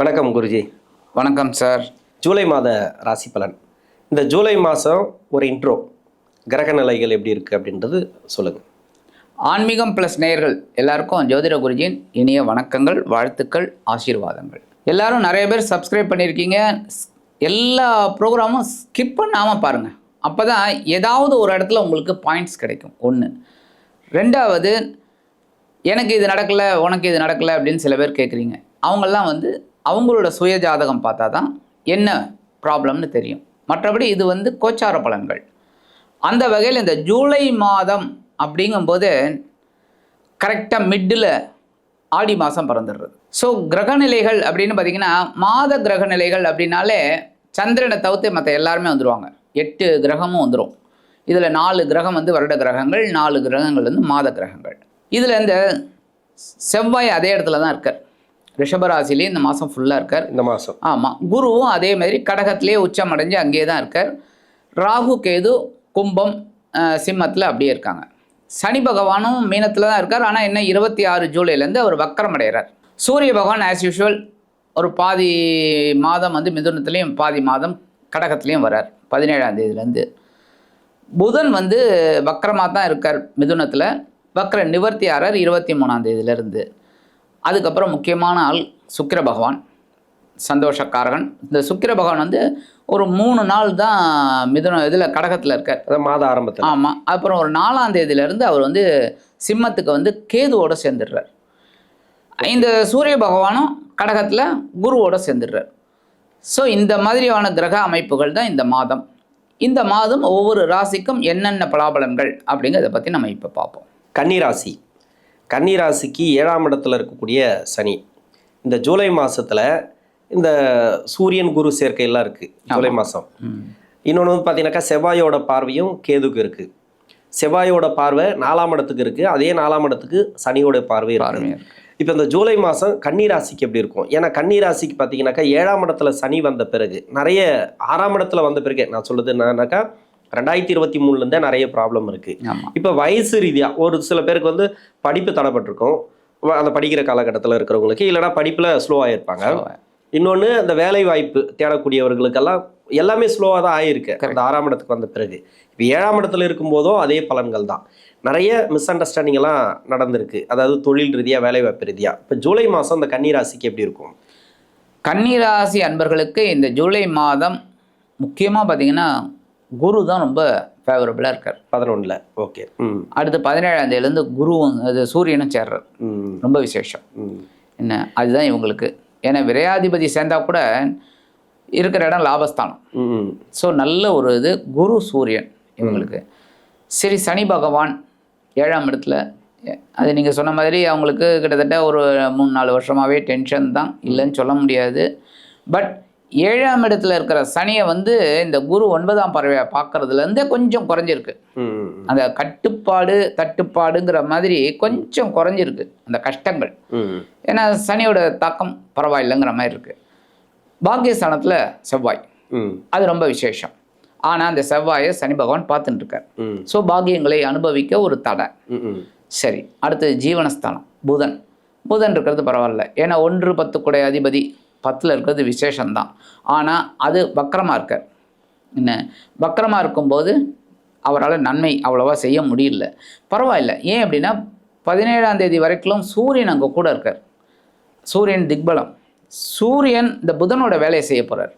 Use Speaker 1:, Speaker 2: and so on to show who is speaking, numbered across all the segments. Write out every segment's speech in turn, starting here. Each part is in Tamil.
Speaker 1: வணக்கம் குருஜி.
Speaker 2: வணக்கம் சார்.
Speaker 1: ஜூலை மாத ராசி பலன். இந்த ஜூலை மாதம் ஒரு இன்ட்ரோ, கிரக நிலைகள் எப்படி இருக்குது அப்படின்றது சொல்லுங்கள்.
Speaker 2: ஆன்மீகம் ப்ளஸ் நேயர்கள் எல்லாருக்கும் ஜோதிட குருஜியின் இனிய வணக்கங்கள், வாழ்த்துக்கள், ஆசீர்வாதங்கள். எல்லாரும் நிறைய பேர் சப்ஸ்கிரைப் பண்ணியிருக்கீங்க. எல்லா ப்ரோக்ராமும் ஸ்கிப் பண்ணாமல் பாருங்கள். அப்போ தான் ஏதாவது ஒரு இடத்துல உங்களுக்கு பாயிண்ட்ஸ் கிடைக்கும். ஒன்று. ரெண்டாவது, எனக்கு இது நடக்கலை, உனக்கு இது நடக்கலை அப்படின்னு சில பேர் கேட்குறீங்க. அவங்கெல்லாம் அவங்களோட சுய ஜாதகம் பார்த்தா தான் என்ன ப்ராப்ளம்னு தெரியும். மற்றபடி இது கோச்சார பலன்கள். அந்த வகையில் இந்த ஜூலை மாதம் அப்படிங்கும்போது கரெக்டாக மிட்டில் ஆடி மாதம் பிறந்துடுறது. ஸோ கிரகநிலைகள் அப்படின்னு பார்த்திங்கன்னா, மாத கிரகநிலைகள் அப்படின்னாலே சந்திரனை தவிர்த்து மற்ற எல்லாருமே வந்துடுவாங்க. 8 கிரகமும் வந்துடும். இதில் 4 கிரகம் வருட கிரகங்கள், 4 கிரகங்கள் மாத கிரகங்கள். இதில் இந்த செவ்வாய் அதே இடத்துல தான் இருக்கார். ரிஷபராசிலே இந்த மாதம் ஃபுல்லாக இருக்கார்.
Speaker 1: இந்த மாதம்
Speaker 2: ஆமாம். குருவும் அதே மாதிரி கடகத்திலே உச்சம் அடைஞ்சு அங்கேயே தான் இருக்கார். ராகு கேது கும்பம் சிம்மத்தில் அப்படியே இருக்காங்க. சனி பகவானும் மீனத்தில் தான் இருக்கார். ஆனால் என்ன 26 ஜூலைலேருந்து அவர் வக்கரம் அடைகிறார். சூரிய பகவான் ஆஸ் யூஷுவல் ஒரு பாதி மாதம் மிதுனத்துலேயும் பாதி மாதம் கடகத்துலேயும் வரார் 17ஆம் தேதியிலேருந்து. புதன் வக்கரமாக தான் இருக்கார் மிதுனத்தில். வக்கர நிவர்த்தி ஆறார் 23ஆம் தேதியிலேருந்து. அதுக்கப்புறம் முக்கியமான ஆள் சுக்கிர பகவான், சந்தோஷக்காரகன். இந்த சுக்கிர பகவான் ஒரு 3 நாள் தான் இதில் கடகத்தில் இருக்கார்,
Speaker 1: அதான் மாத ஆரம்பத்தில்.
Speaker 2: ஆமாம். அப்புறம் ஒரு 4ஆம் தேதியிலேருந்து அவர் சிம்மத்துக்கு கேதுவோடு சேர்ந்துடுறார். இந்த சூரிய பகவானும் கடகத்தில் குருவோடு சேர்ந்துடுறார். ஸோ இந்த மாதிரியான கிரக அமைப்புகள் தான் இந்த மாதம். இந்த மாதம் ஒவ்வொரு ராசிக்கும் என்னென்ன பலாபலன்கள் அப்படிங்கிறத பற்றி நம்ம இப்போ பார்ப்போம்.
Speaker 1: கன்னிராசி. கன்னிராசிக்கு 7ஆம் இடத்துல இருக்கக்கூடிய சனி இந்த ஜூலை மாதத்தில் இந்த சூரியன் குரு சேர்க்கையெல்லாம் இருக்குது ஜூலை மாதம். இன்னொன்று பார்த்தீங்கன்னாக்கா செவ்வாயோட பார்வையும் கேதுக்கு இருக்குது. செவ்வாயோட பார்வை 4ஆம் இடத்துக்கு இருக்குது. அதே 4ஆம் இடத்துக்கு சனியோட பார்வை இருக்குது. இப்போ இந்த ஜூலை மாதம் கன்னிராசிக்கு எப்படி இருக்கும்? ஏன்னா கன்னிராசிக்கு பார்த்தீங்கன்னாக்கா 7ஆம் இடத்துல சனி வந்த பிறகு நிறைய 6ஆம் இடத்துல வந்த பிறகு நான் சொல்லுது என்னன்னாக்கா 2023 நிறைய ப்ராப்ளம் இருக்குது. இப்போ வயசு ரீதியாக ஒரு சில பேருக்கு படிப்பு தடைப்பட்டிருக்கும், அந்த படிக்கிற காலகட்டத்தில் இருக்கிறவங்களுக்கு, இல்லைனா படிப்பில் ஸ்லோவாக இருப்பாங்க. இன்னொன்று இந்த வேலை வாய்ப்பு தேடக்கூடியவர்களுக்கெல்லாம் எல்லாமே ஸ்லோவாக தான் ஆகிருக்கு அந்த 6ஆம் இடத்துக்கு வந்த பிறகு. இப்போ 7ஆம் இடத்துல இருக்கும்போதும் அதே பலன்கள் தான். நிறைய மிஸ் அண்டர்ஸ்டாண்டிங் எல்லாம் நடந்திருக்கு, அதாவது தொழில் ரீதியாக வேலை வாய்ப்பு ரீதியாக. இப்போ ஜூலை மாதம் இந்த கன்னிராசிக்கு எப்படி இருக்கும்?
Speaker 2: கன்னிராசி அன்பர்களுக்கு இந்த ஜூலை மாதம் முக்கியமாக பார்த்தீங்கன்னா குரு தான் ரொம்ப ஃபேவரபுளாக இருக்கார்
Speaker 1: 11. ஓகே.
Speaker 2: அடுத்து 17ஆம் தேதியிலேருந்து குருவும் சூரியனும் சேர்றார். ரொம்ப விசேஷம். என்ன அதுதான் இவங்களுக்கு. ஏன்னா விரையாதிபதி சேர்ந்தா கூட இருக்கிற இடம் லாபஸ்தானம். ஸோ நல்ல ஒரு குரு சூரியன் இவங்களுக்கு. சரி, சனி பகவான் 7ஆம் இடத்துல, அது நீங்கள் சொன்ன மாதிரி அவங்களுக்கு கிட்டத்தட்ட ஒரு 3-4 வருஷமாகவே டென்ஷன் தான், இல்லைன்னு சொல்ல முடியாது. பட் 7ஆம் இடத்துல இருக்கிற சனியை இந்த குரு 9ஆம் பார்வையை பார்க்கறதுலேருந்தே கொஞ்சம் குறைஞ்சிருக்கு. அந்த கட்டுப்பாடு தட்டுப்பாடுங்கிற மாதிரி கொஞ்சம் குறைஞ்சிருக்கு அந்த கஷ்டங்கள். ஏன்னா சனியோட தாக்கம் பரவாயில்லைங்கிற மாதிரி இருக்குது. பாக்கியஸ்தானத்தில் செவ்வாய், அது ரொம்ப விசேஷம். ஆனால் அந்த செவ்வாயை சனி பகவான் பார்த்துட்டு இருக்கார். ஸோ பாக்கியங்களை அனுபவிக்க ஒரு தடை. சரி, அடுத்தது ஜீவனஸ்தானம் புதன். புதன் இருக்கிறது பரவாயில்ல, ஏன்னா 1-10 குடைய அதிபதி 10ல் இருக்கிறது விசேஷம்தான். ஆனால் அது வக்கரமாக இருக்கார். என்ன வக்கரமாக இருக்கும்போது அவரால் நன்மை அவ்வளோவா செய்ய முடியல. பரவாயில்ல. ஏன் அப்படின்னா 17ஆம் தேதி வரைக்கும் சூரியன் அங்கே கூட இருக்கார். சூரியன் திக்பலம். சூரியன் இந்த புதனோட வேலையை செய்ய போகிறார்.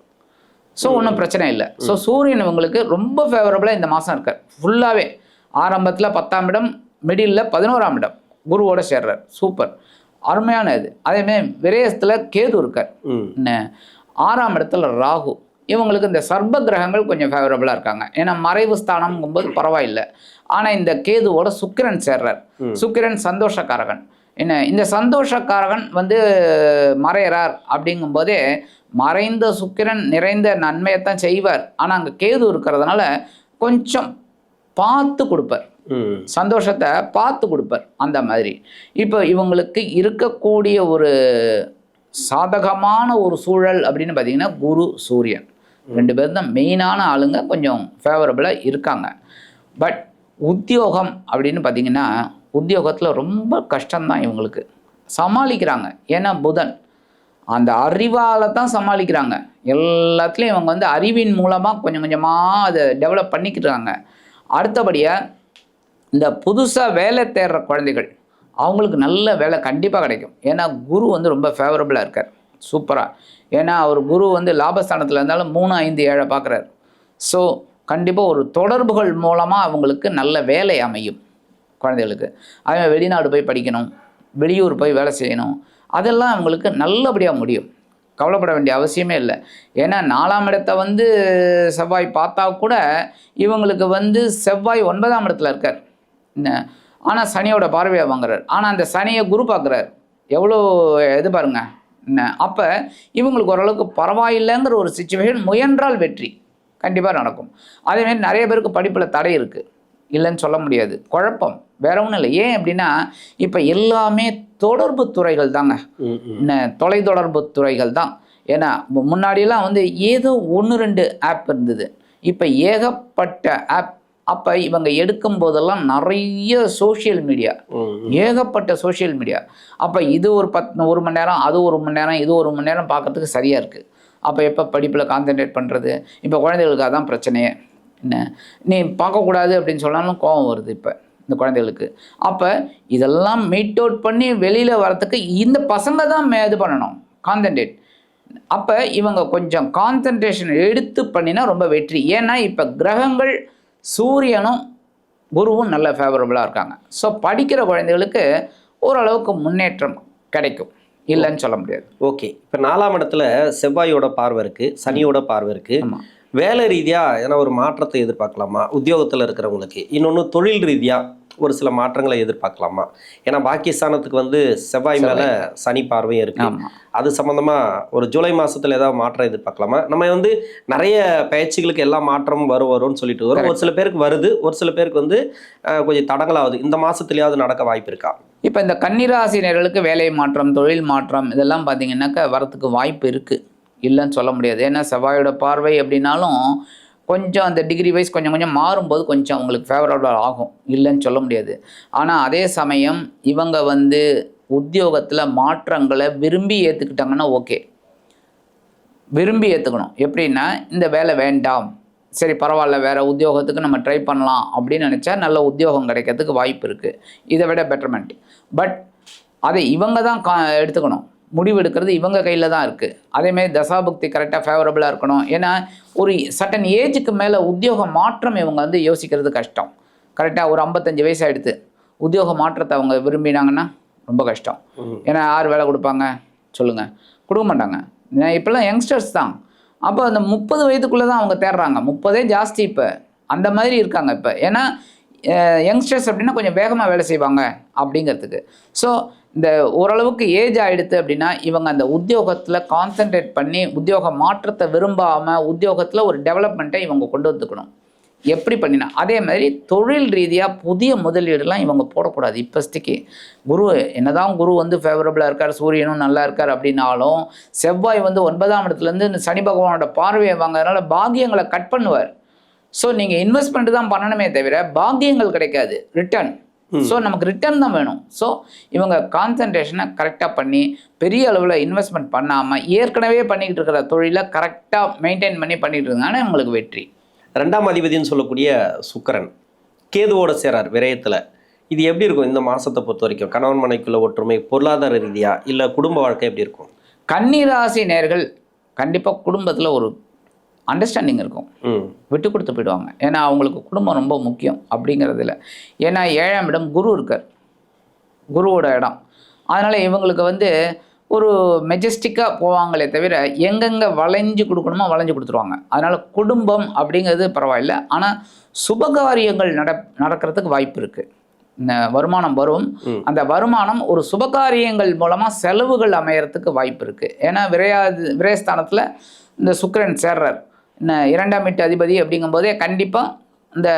Speaker 2: ஸோ ஒன்றும் பிரச்சனை இல்லை. ஸோ சூரியன் இவங்களுக்கு ரொம்ப ஃபேவரபுளாக இந்த மாதம் இருக்கார். ஃபுல்லாகவே ஆரம்பத்தில் 10ஆம் இடம், மிடில் 11ஆம் இடம் குருவோட சேர்றார். சூப்பர், அருமையான இது. அதேமாதிரி விரயத்தில் கேது இருக்கார். என்ன 6ஆம் இடத்துல ராகு. இவங்களுக்கு இந்த சர்ப கிரகங்கள் கொஞ்சம் ஃபேவரபுளாக இருக்காங்க. ஏன்னா மறைவு ஸ்தானம்ங்கும்போது பரவாயில்லை. ஆனால் இந்த கேதுவோட சுக்கிரன் சேர்றார். சுக்கிரன் சந்தோஷக்காரகன். என்ன இந்த சந்தோஷக்காரகன் மறையிறார் அப்படிங்கும்போதே மறைந்த சுக்கிரன் நிறைந்த நன்மையைத்தான் செய்வார். ஆனால் அங்கே கேது இருக்கிறதுனால கொஞ்சம் பார்த்து கொடுப்பார், சந்தோஷத்தை பார்த்து கொடுப்பார். அந்த மாதிரி இப்போ இவங்களுக்கு இருக்கக்கூடிய ஒரு சாதகமான ஒரு சூழல் அப்படின்னு பார்த்தீங்கன்னா குரு சூரியன் 2 பேர் தான் மெயினான ஆளுங்க, கொஞ்சம் ஃபேவரபுளாக இருக்காங்க. பட் உத்தியோகம் அப்படின்னு பார்த்தீங்கன்னா உத்தியோகத்தில் ரொம்ப கஷ்டம்தான் இவங்களுக்கு, சமாளிக்கிறாங்க. ஏன்னா புதன் அந்த அறிவால் தான் சமாளிக்கிறாங்க. எல்லாத்துலேயும் இவங்க வந்து அறிவின் மூலமாக கொஞ்சம் கொஞ்சமாக அதை டெவலப் பண்ணிக்கிறாங்க. அடுத்தபடியாக இந்த புதுசாக வேலை தேடுற குழந்தைகள் அவங்களுக்கு நல்ல வேலை கண்டிப்பாக கிடைக்கும். ஏன்னா குரு வந்து ரொம்ப ஃபேவரபுளாக இருக்கார், சூப்பராக. ஏன்னா அவர் குரு வந்து லாபஸ்தானத்தில் இருந்தாலும் 3, 5, 7 பார்க்குறாரு. ஸோ கண்டிப்பாக ஒரு தொடர்புகள் மூலமாக அவங்களுக்கு நல்ல வேலை அமையும் குழந்தைகளுக்கு. அதே வெளிநாடு போய் படிக்கணும், வெளியூர் போய் வேலை செய்யணும், அதெல்லாம் அவங்களுக்கு நல்லபடியாக முடியும். கவலைப்பட வேண்டிய அவசியமே இல்லை. ஏன்னா 4ஆம் இடத்தை வந்து செவ்வாய் பார்த்தா கூட இவங்களுக்கு வந்து செவ்வாய் 9ஆம் இடத்துல இருக்கார். ஆனால் சனியோட பார்வையை வாங்குறார். ஆனால் அந்த சனியை குரு பார்க்குறார். எவ்வளோ இது பாருங்க. அப்போ இவங்களுக்கு ஓரளவுக்கு பரவாயில்லைங்கிற ஒரு சிச்சுவேஷன், முயன்றால் வெற்றி கண்டிப்பாக நடக்கும். அதேமாரி நிறைய பேருக்கு படிப்பில் தடை இருக்குது, இல்லைன்னு சொல்ல முடியாது. குழப்பம் வேற ஒன்றும் இல்லை. ஏன் அப்படின்னா இப்போ எல்லாமே தொடர்பு துறைகள் தாங்க, தொலைத்தொடர்பு துறைகள் தான். ஏன்னா முன்னாடியெல்லாம் வந்து ஏதோ 1-2 ஆப் இருந்தது, இப்போ ஏகப்பட்ட ஆப். அப்போ இவங்க எடுக்கும் போதெல்லாம் நிறைய சோஷியல் மீடியா, ஏகப்பட்ட சோஷியல் மீடியா. அப்போ இது ஒரு 1 மணி நேரம், அது 1 மணி நேரம், இது 1 மணி நேரம் பார்க்கறதுக்கு சரியாக இருக்குது. அப்போ எப்போ படிப்பில் கான்சென்ட்ரேட் பண்ணுறது? இப்போ குழந்தைகளுக்கு அதான் பிரச்சனையே. என்ன நீ பார்க்கக்கூடாது அப்படின்னு சொன்னாலும் கோபம் வருது இப்போ இந்த குழந்தைகளுக்கு. அப்போ இதெல்லாம் மீட் அவுட் பண்ணி வெளியில் வரத்துக்கு இந்த பசங்க தான் இது பண்ணணும், கான்சென்ட்ரேட். அப்போ இவங்க கொஞ்சம் கான்சென்ட்ரேஷன் எடுத்து பண்ணினா ரொம்ப வெற்றி. ஏன்னா இப்போ கிரகங்கள் சூரியனும் குருவும் நல்ல ஃபேவரபுளாக இருக்காங்க. ஸோ படிக்கிற குழந்தைகளுக்கு ஓரளவுக்கு முன்னேற்றம் கிடைக்கும், இல்லைன்னு சொல்ல முடியாது.
Speaker 1: ஓகே, இப்போ 4ஆம் இடத்துல செவ்வாயோட பார்வை இருக்குது, சனியோட பார்வை இருக்குது. வேலை ரீதியாக ஏன்னா ஒரு மாற்றத்தை எதிர்பார்க்கலாமா உத்தியோகத்தில் இருக்கிறவங்களுக்கு? இன்னொன்று தொழில் ரீதியாக ஒரு சில மாற்றங்களை எதிர்பார்க்கலாமா? ஏன்னா பாக்கியஸ்தானத்துக்கு வந்து செவ்வாய் மேலே சனி பார்வையும் இருக்குது. அது சம்மந்தமாக ஒரு ஜூலை மாதத்தில் ஏதாவது மாற்றம் எதிர்பார்க்கலாமா? நம்ம வந்து நிறைய பயிற்சிகளுக்கு எல்லா மாற்றமும் வரும்னு சொல்லிட்டு வரும். ஒரு சில பேருக்கு வருது, ஒரு சில பேருக்கு வந்து கொஞ்சம் தடங்களாகுது. இந்த மாதத்துலையாவது நடக்க வாய்ப்பு இருக்கா?
Speaker 2: இப்போ இந்த கன்னிராசினர்களுக்கு வேலை மாற்றம், தொழில் மாற்றம் இதெல்லாம் பார்த்தீங்கன்னாக்கா வரத்துக்கு வாய்ப்பு இருக்குது, இல்லைன்னு சொல்ல முடியாது. ஏன்னா செவ்வாயோட பார்வை அப்படின்னாலும் கொஞ்சம் அந்த டிகிரி வைஸ் கொஞ்சம் கொஞ்சம் மாறும்போது கொஞ்சம் உங்களுக்கு ஃபேவரபுளாக ஆகும், இல்லைன்னு சொல்ல முடியாது. ஆனால் அதே சமயம் இவங்க வந்து உத்தியோகத்தில் மாற்றங்களை விரும்பி ஏற்றுக்கிட்டாங்கன்னா ஓகே, விரும்பி ஏற்றுக்கணும். எப்படின்னா இந்த வேலை வேண்டாம், சரி பரவாயில்ல, வேறு உத்தியோகத்துக்கு நம்ம ட்ரை பண்ணலாம் அப்படின்னு நினச்சா நல்ல உத்தியோகம் கிடைக்கிறதுக்கு வாய்ப்பு இருக்குது, இதை விட பெட்டர்மெண்ட். பட் அதை இவங்க தான் எடுத்துக்கணும், முடிவு எடுக்கிறது இவங்க கையில் தான் இருக்குது. அதேமாதிரி தசாபுக்தி கரெக்டாக ஃபேவரபுளாக இருக்கணும். ஏன்னா ஒரு சட்டன் ஏஜுக்கு மேலே உத்தியோக மாற்றம் இவங்க வந்து யோசிக்கிறது கஷ்டம். கரெக்டாக ஒரு 55 வயசு ஆகிடுது, உத்தியோக மாற்றத்தை அவங்க விரும்பினாங்கன்னா ரொம்ப கஷ்டம். ஏன்னா யார் வேலை கொடுப்பாங்க சொல்லுங்கள்? கொடுக்க மாட்டாங்க. இப்போல்லாம் யங்ஸ்டர்ஸ் தான். அப்போ அந்த 30 வயதுக்குள்ளே தான் அவங்க தேடுறாங்க. 30 ஜாஸ்தி இப்போ, அந்த மாதிரி இருக்காங்க இப்போ. ஏன்னா யங்ஸ்டர்ஸ் அப்படின்னா கொஞ்சம் வேகமாக வேலை செய்வாங்க அப்படிங்கிறதுக்கு. ஸோ இந்த ஓரளவுக்கு ஏஜ் ஆகிடுது அப்படின்னா இவங்க அந்த உத்தியோகத்தில் கான்சென்ட்ரேட் பண்ணி உத்தியோக மாற்றத்தை விரும்பாமல் உத்தியோகத்தில் ஒரு டெவலப்மெண்ட்டை இவங்க கொண்டு வந்துக்கணும். எப்படி பண்ணினா அதே மாதிரி தொழில் ரீதியாக புதிய முதலீடுலாம் இவங்க போடக்கூடாது. இப்போதைக்கு குரு என்னதான் குரு வந்து ஃபேவரபுளாக இருக்கார், சூரியனும் நல்லா இருக்கார் அப்படின்னாலும் செவ்வாய் வந்து 9ஆம் இடத்துலேருந்து இந்த சனி பகவானோட பார்வையை வாங்கிறதுனால பாக்கியங்களை கட் பண்ணுவார். ஸோ நீங்கள் இன்வெஸ்ட்மெண்ட் தான் பண்ணணுமே தவிர பாக்கியங்கள் கிடைக்காது, ரிட்டர்ன். ஸோ நமக்கு ரிட்டர்ன் தான் வேணும். ஸோ இவங்க கான்சன்ட்ரேஷனை கரெக்டாக பண்ணி பெரிய அளவில் இன்வெஸ்ட்மெண்ட் பண்ணாமல் ஏற்கனவே பண்ணிக்கிட்டு இருக்கிற தொழிலை கரெக்டாக மெயின்டைன் பண்ணி பண்ணிகிட்டு இருந்தாங்கன்னா இவங்களுக்கு வெற்றி.
Speaker 1: 2ஆம் அதிபதினு சொல்லக்கூடிய சுக்கிரன் கேதுவோட சேரார் விரயத்தில். இது எப்படி இருக்கும் இந்த மாதத்தை பொறுத்த வரைக்கும்? கணவன் மனைக்குள்ள ஒற்றுமை, பொருளாதார ரீதியாக இல்லை குடும்ப வாழ்க்கை எப்படி இருக்கும்?
Speaker 2: கன்னிராசி நேர்கள் கண்டிப்பாக குடும்பத்தில் ஒரு அண்டர்ஸ்டாண்டிங் இருக்கும், விட்டு கொடுத்து போயிடுவாங்க. ஏன்னா அவங்களுக்கு குடும்பம் ரொம்ப முக்கியம் அப்படிங்கிறதுல. ஏன்னா 7ஆம் இடம் குரு இருக்கார், குருவோட இடம். அதனால் இவங்களுக்கு வந்து ஒரு மெஜஸ்டிக்காக போவாங்களே தவிர எங்கெங்கே வளைஞ்சு கொடுக்கணுமோ வளைஞ்சு கொடுத்துருவாங்க. அதனால் குடும்பம் அப்படிங்கிறது பரவாயில்ல. ஆனால் சுபகாரியங்கள் நடக்கிறதுக்கு வாய்ப்பு இருக்குது. இந்த வருமானம் வரும், அந்த வருமானம் ஒரு சுபகாரியங்கள் மூலமாக செலவுகள் அமையறதுக்கு வாய்ப்பு இருக்குது. ஏன்னா விரயஸ்தானத்தில் இந்த சுக்கிரன் சேர்றார், 2ஆம் வீட்டு அதிபதி அப்படிங்கும்போதே கண்டிப்பாக இந்த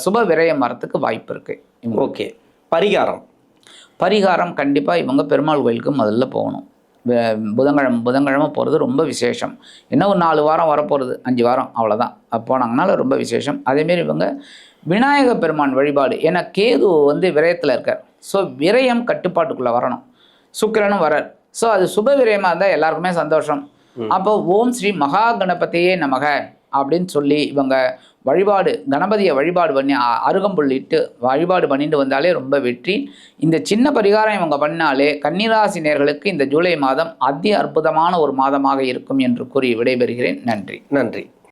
Speaker 2: சுப விரயம் வரத்துக்கு வாய்ப்பு இருக்குது.
Speaker 1: ஓகே, பரிகாரம் கண்டிப்பாக இவங்க பெருமாள் கோயிலுக்கு முதல்ல போகணும். புதன்கிழமை போகிறது ரொம்ப விசேஷம். இன்னும் ஒரு 4 வாரம் வரப்போகிறது, 5 வாரம் அவ்வளோதான். போனாங்கனால ரொம்ப விசேஷம். அதேமாரி இவங்க விநாயக பெருமான் வழிபாடு. ஏன்னா கேது வந்து விரயத்தில் இருக்கார். ஸோ விரயம் கட்டுப்பாட்டுக்குள்ளே வரணும். சுக்கிரனும் வரார்.
Speaker 2: ஸோ அது சுப விரயமாக இருந்தால் எல்லாருக்குமே சந்தோஷம். அப்போ ஓம் ஸ்ரீ மகா கணபதியே நமக அப்படின்னு சொல்லி இவங்க வழிபாடு, கணபதியை வழிபாடு பண்ணி அருகம்புள்ளிட்டு வழிபாடு பண்ணிட்டு வந்தாலே ரொம்ப வெற்றி. இந்த சின்ன பரிகாரம் இவங்க பண்ணாலே கன்னிராசி நேயர்களுக்கு இந்த ஜூலை மாதம் அதி அற்புதமான ஒரு மாதமாக இருக்கும் என்று கூறி விடைபெறுகிறேன். நன்றி.
Speaker 1: நன்றி.